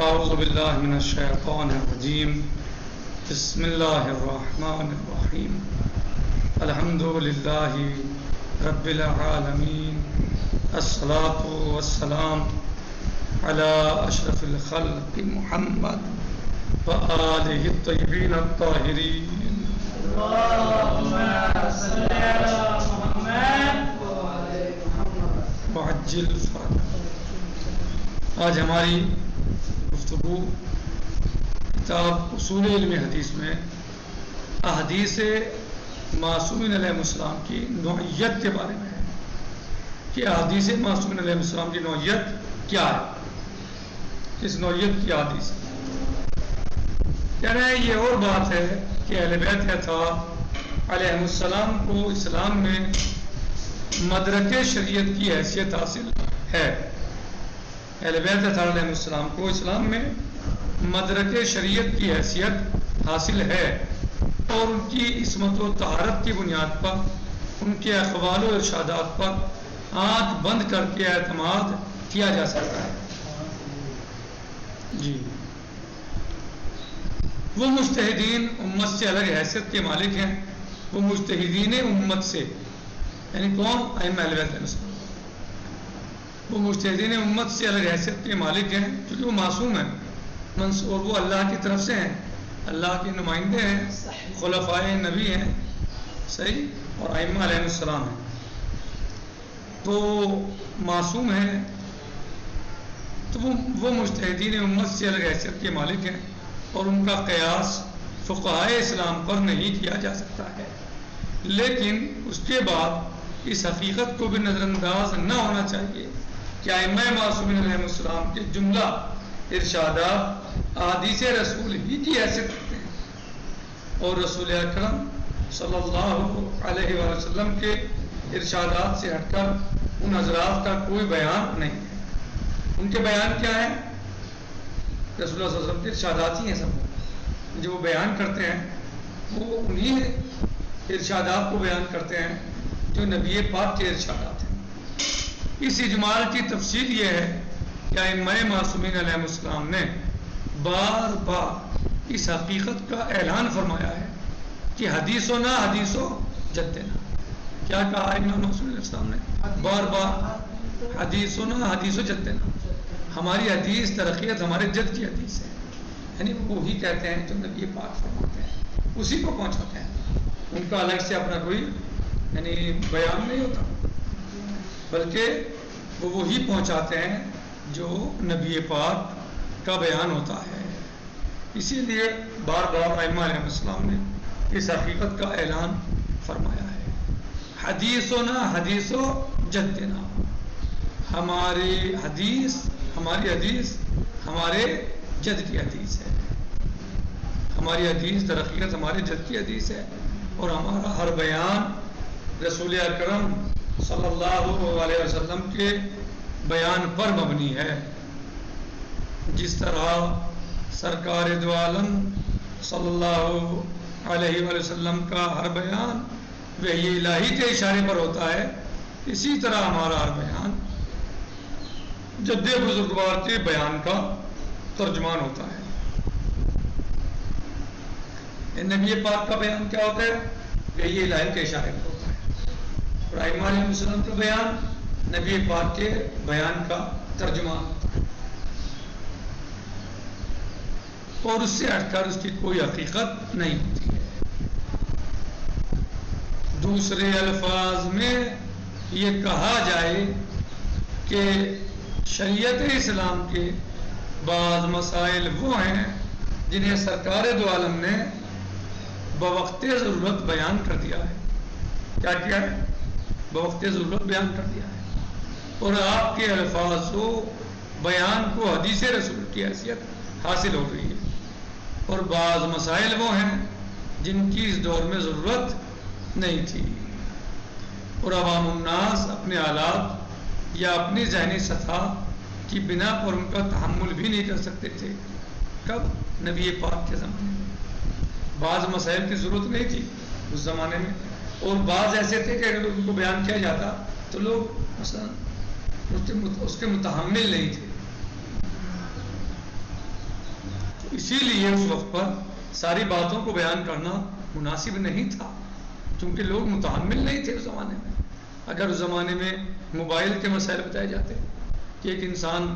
اعوذ باللہ من الشیطان الرجیم بسم اللہ الرحمن الرحیم الحمد للہ رب العالمین الصلاۃ والسلام علی اشرف الخلق محمد وآلہ الطیبین الطاہرین اللہم صل علی محمد وعلی محمد وعجل فرجہ۔ آج ہماری گفتگو کتاب اصول علم حدیث میں احادیث معصومین علیہ السلام کی نوعیت کے بارے میں ہے کہ احادیث معصومین علیہ السلام کی نوعیت کیا ہے، کس نوعیت کی حدیث ہے۔ کہہ رہے ہیں یہ اور بات ہے کہ اہل بیت اطہار علیہ السلام کو اسلام میں مدرک شریعت کی حیثیت حاصل ہے۔ اہل بیت اطہار علیہ السلام کو اسلام میں مدرک شریعت کی حیثیت حاصل ہے، اور ان کی عصمت و طہارت کی بنیاد پر ان کے اقوال و ارشادات پر آنکھ بند کر کے اعتماد کیا جا سکتا ہے۔ جی، وہ مجتہدین امت سے الگ حیثیت کے مالک ہیں، وہ مجتہدین امت سے، یعنی کون؟ ائمہ اہل بیت علیہ السلام۔ وہ مجتہدین امت سے الگ حیثیت کے مالک ہیں کیونکہ وہ معصوم ہیں، اور وہ اللہ کی طرف سے ہیں، اللہ کے نمائندے ہیں، خلفائے نبی ہیں، صحیح، اور ائمہ علیہ السلام ہیں، تو معصوم ہیں، تو وہ مجتہدین امت سے الگ حیثیت کے مالک ہیں، اور ان کا قیاس فقہائے اسلام پر نہیں کیا جا سکتا ہے۔ لیکن اس کے بعد اس حقیقت کو بھی نظر انداز نہ ہونا چاہیے کہ ائمہ معصومین علیہ السلام کے جملہ ارشادات احادیث رسول ہی کی حیثیت رکھتے ہیں، اور رسول اکرم صلی اللہ علیہ وسلم کے ارشادات سے ہٹ کر ان حضرات کا کوئی بیان نہیں ہے۔ ان کے بیان کیا ہے؟ رسول اللہ صلی اللہ علیہ وسلم کے ارشادات ہی ہیں سب، جو وہ بیان کرتے ہیں وہ انہی ارشادات کو بیان کرتے ہیں جو نبی پاک کے ارشادات ہیں۔ اس اجمال کی تفصیل یہ ہے کہ ائمہ معصومین علیہ السلام نے بار بار اس حقیقت کا اعلان فرمایا ہے کہ حدیثنا حدیثو جدنا۔ کیا کہا ائمہ معصومین علیہ السلام نے؟ بار بار حدیثنا حدیثو جدنا، ہماری حدیث ترقیت ہمارے جد کی حدیث ہے، یعنی وہی کہتے ہیں جو نبی پاک فرماتے ہیں، اسی کو پہنچاتے ہیں۔ ان کا الگ سے اپنا کوئی یعنی بیان نہیں ہوتا، بلکہ وہ وہی پہنچاتے ہیں جو نبی پاک کا بیان ہوتا ہے۔ اسی لیے بار بار ائمہ علیہ السلام نے اس حقیقت کا اعلان فرمایا ہے، حدیثنا حدیثو جدنا، ہماری حدیث ہمارے جد کی حدیث ہے، ہماری حدیث ترقیت ہمارے جد کی حدیث ہے، اور ہمارا ہر بیان رسول اکرم صلی اللہ علیہ وسلم کے بیان پر مبنی ہے۔ جس طرح سرکار دو عالم صلی اللہ علیہ وسلم کا ہر بیان وحی الہی کے اشارے پر ہوتا ہے، اسی طرح ہمارا ہر بیان جد بزرگوار کے بیان کا ترجمان ہوتا ہے۔ نبی پاک کا بیان کیا ہوتا ہے؟ وحی الہی کے اشارے پر ہوتا ہے، اور ائمہ علیہ السلام کا بیان نبی پاک کے بیان کا ترجمان ہوتا ہے، اور اس سے ہٹ کر اس کی کوئی حقیقت نہیں ہوتی ہے۔ دوسرے الفاظ میں یہ کہا جائے کہ شریعت اسلام کے بعض مسائل وہ ہیں جنہیں سرکار دو عالم نے بوقت ضرورت بیان کر دیا ہے۔ کیا کیا ہے؟ بوقت ضرورت بیان کر دیا ہے، اور آپ کے الفاظ و بیان کو حدیث رسول کی حیثیت حاصل ہو گئی ہے، اور بعض مسائل وہ ہیں جن کی اس دور میں ضرورت نہیں تھی، اور عوام الناس اپنے حالات یا اپنی ذہنی سطح کی بنا پر ان کا تحمل بھی نہیں کر سکتے تھے۔ کب؟ نبی پاک کے زمانے میں بعض مسائل کی ضرورت نہیں تھی اس زمانے میں، اور بعض ایسے تھے کہ اگر ان کو بیان کیا جاتا تو لوگ مثلا اس کے متحمل نہیں تھے۔ اسی لیے اس وقت پر ساری باتوں کو بیان کرنا مناسب نہیں تھا، کیونکہ لوگ متحمل نہیں تھے اس زمانے میں۔ اگر اس زمانے میں موبائل کے مسائل بتائے جاتے کہ ایک انسان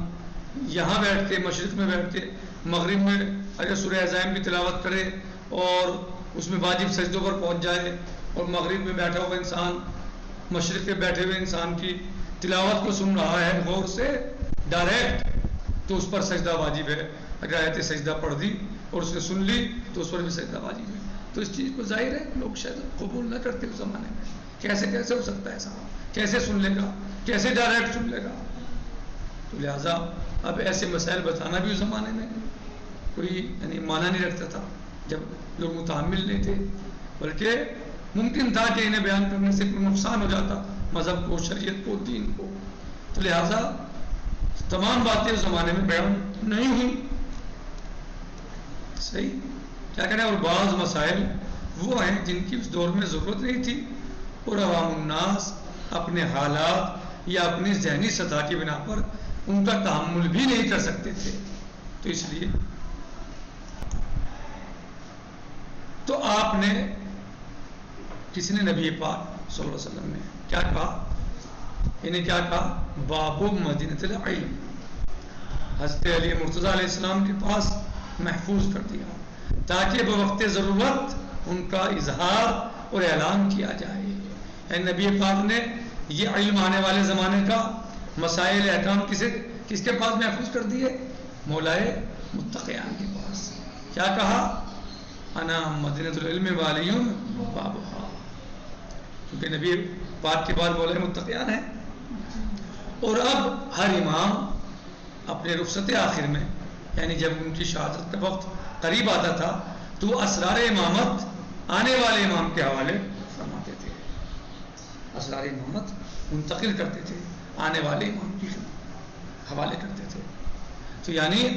یہاں بیٹھتے، مشرق میں بیٹھتے، مغرب میں اگر سورہ عزائم کی تلاوت کرے اور اس میں واجب سجدوں پر پہنچ جائے، اور مغرب میں بیٹھا ہوا انسان مشرق پہ بیٹھے ہوئے انسان کی تلاوت کو سن رہا ہے غور سے ڈائریکٹ، تو اس پر سجدہ واجب ہے۔ اگر آیت سجدہ پڑھ دی اور اس نے سن لی تو اس پر بھی سجدہ واجب ہے۔ تو اس چیز کو ظاہر ہے لوگ شاید قبول نہ کرتے اس زمانے میں، کیسے ہو سکتا ہے ایسا، کیسے سن لے گا، کیسے ڈائریکٹ سن لے گا۔ تو لہٰذا اب ایسے مسائل بتانا بھی اس زمانے میں کوئی معنی نہیں رکھتا تھا، جب لوگ متحمل نہیں تھے، بلکہ ممکن تھا کہ انہیں بیان کرنے سے کوئی نقصان ہو جاتا مذہب کو، شریعت کو، دین کو۔ تو لہٰذا تمام باتیں اس زمانے میں بیان نہیں ہوئی، صحیح کیا کہنا ہے۔ اور بعض مسائل وہ ہیں جن کی اس دور میں ضرورت نہیں تھی، اور عوام الناس اپنے حالات یا اپنی ذہنی سطح کی بنا پر ان کا تحمل بھی نہیں کر سکتے تھے، تو اس لیے تو آپ نے کسی نے نبی پاک صلی اللہ علیہ وسلم نے کیا کہا، انہیں کیا کہا، باب مدینۃ العلم، حضرت علی مرتضیٰ علیہ السلام کے پاس محفوظ کر دیا تاکہ بوقت ضرورت ان کا اظہار اور اعلان کیا جائے۔ یعنی نبی پاک نے یہ علم آنے والے زمانے کا مسائل احکام کس کے پاس محفوظ کر دیے، مولائے متقیان کے پاس۔ کیا کہا، انا مدینۃ العلم والیون بابھا، کیونکہ نبی پاک کے بعد مولائے متقیان ہیں۔ اور اب ہر امام اپنے رخصت آخر میں، یعنی جب ان کی شہادت کا وقت قریب آتا تھا تو اسرار امامت آنے والے امام کے حوالے فرماتے تھے، اسرار امامت منتقل کرتے تھے، آنے والے امام کے حوالے کرتے تھے۔ تو یعنی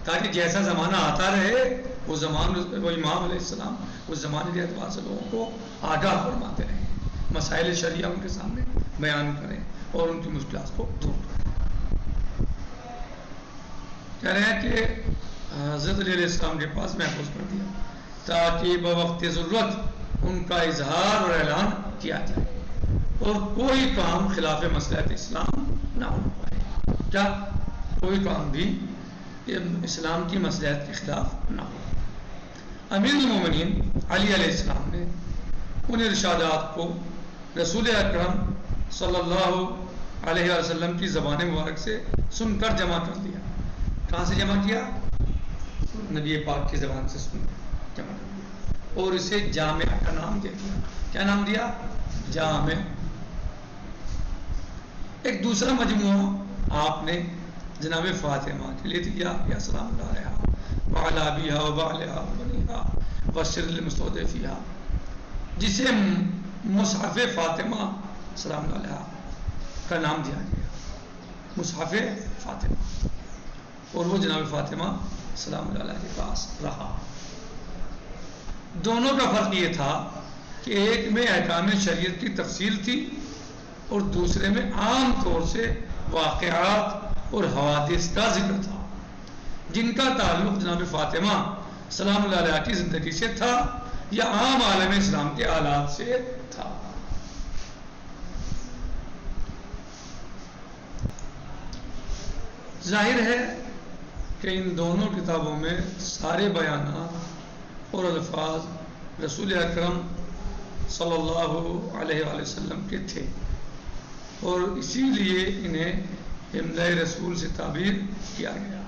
تاکہ جیسا زمانہ آتا رہے وہ امام علیہ السلام اس زمانے کے اعتبار سے لوگوں کو آگاہ فرماتے رہیں، مسائل شریعہ ان کے سامنے بیان کریں اور ان کی مشکلات کو دور کریں۔ کہہ رہے ہیں کہ حضرت علی علیہ السلام کے پاس محفوظ کر دیا تاکہ بوقت ضرورت ان کا اظہار اور اعلان کیا جائے اور کوئی کام خلاف مصلحت اسلام نہ ہو پائے، کیا کوئی کام بھی اسلام کی مصلحت کے خلاف نہ ہو۔ امیر المومنین علی علیہ السلام نے ان ارشادات کو رسول اکرم صلی اللہ علیہ وسلم کی زبان مبارک سے سن کر جمع کر دیا۔ کہاں سے جمع کیا، نبی پاک کی زبان سے سن کر جمع کر دیا، اور اسے جامع کا نام دے دیا۔ کیا نام دیا، جامع۔ ایک دوسرا مجموعہ آپ نے جناب فاطمہ کے لیے دیا، یا سلام اللہ علیہا وعلی ابیہا وبعلہا وبنیہا وبشر المستضعفین، جسے مصحف فاطمہ سلام اللہ علیہا کا نام دیا گیا، مصحف فاطمہ، اور وہ جناب فاطمہ سلام اللہ علیہ کے پاس رہا۔ دونوں کا فرق یہ تھا کہ ایک میں احکام شریعت کی تفصیل تھی اور دوسرے میں عام طور سے واقعات اور حوادث کا ذکر تھا، جن کا تعلق جناب فاطمہ سلام اللہ علیہ کی زندگی سے تھا یا عام عالم اسلام کے حالات سے تھا۔ ظاہر ہے کہ ان دونوں کتابوں میں سارے بیانات اور الفاظ رسول اکرم صلی اللہ علیہ وآلہ وسلم کے تھے، اور اسی لیے انہیں املائے رسول سے تعبیر کیا گیا۔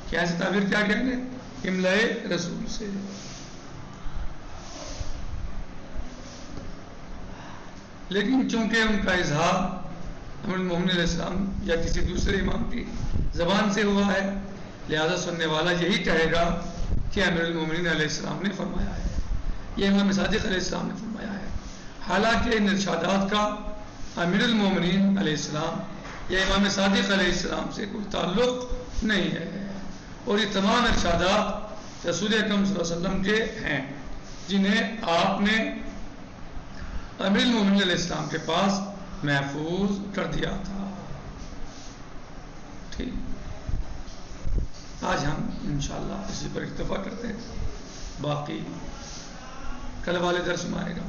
کیا سے تعبیر کیا گیا انہیں، املائے رسول سے۔ لیکن چونکہ ان کا اظہار امیر المومنین علیہ السلام یا کسی دوسرے امام کی زبان سے ہوا ہے، لہذا سننے والا یہی کہے گا کہ امیر المومنین علیہ السلام نے فرمایا ہے، یہ امام صادق علیہ السلام نے فرمایا ہے، حالانکہ ان ارشادات کا امیر المومنین علیہ السلام یا امام صادق علیہ السلام سے کوئی تعلق نہیں ہے، اور یہ تمام ارشادات رسول اکرم صلی اللہ علیہ وسلم کے ہیں جنہیں آپ نے امیر المومنین علیہ السلام کے پاس محفوظ کر دیا تھا۔ ٹھیک، آج ہم انشاءاللہ اسی پر اکتفا کرتے ہیں، باقی کل والے درس میں آئے گا۔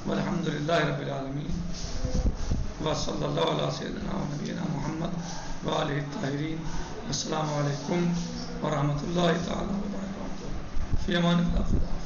والحمدللہ رب العالمین، وصلی اللہ علیہ سیدنا و نبینا محمد وآلہ الطاہرین۔ السلام علیکم ورحمۃ اللہ تعالی وبرکاتہ۔ فی امان اللہ۔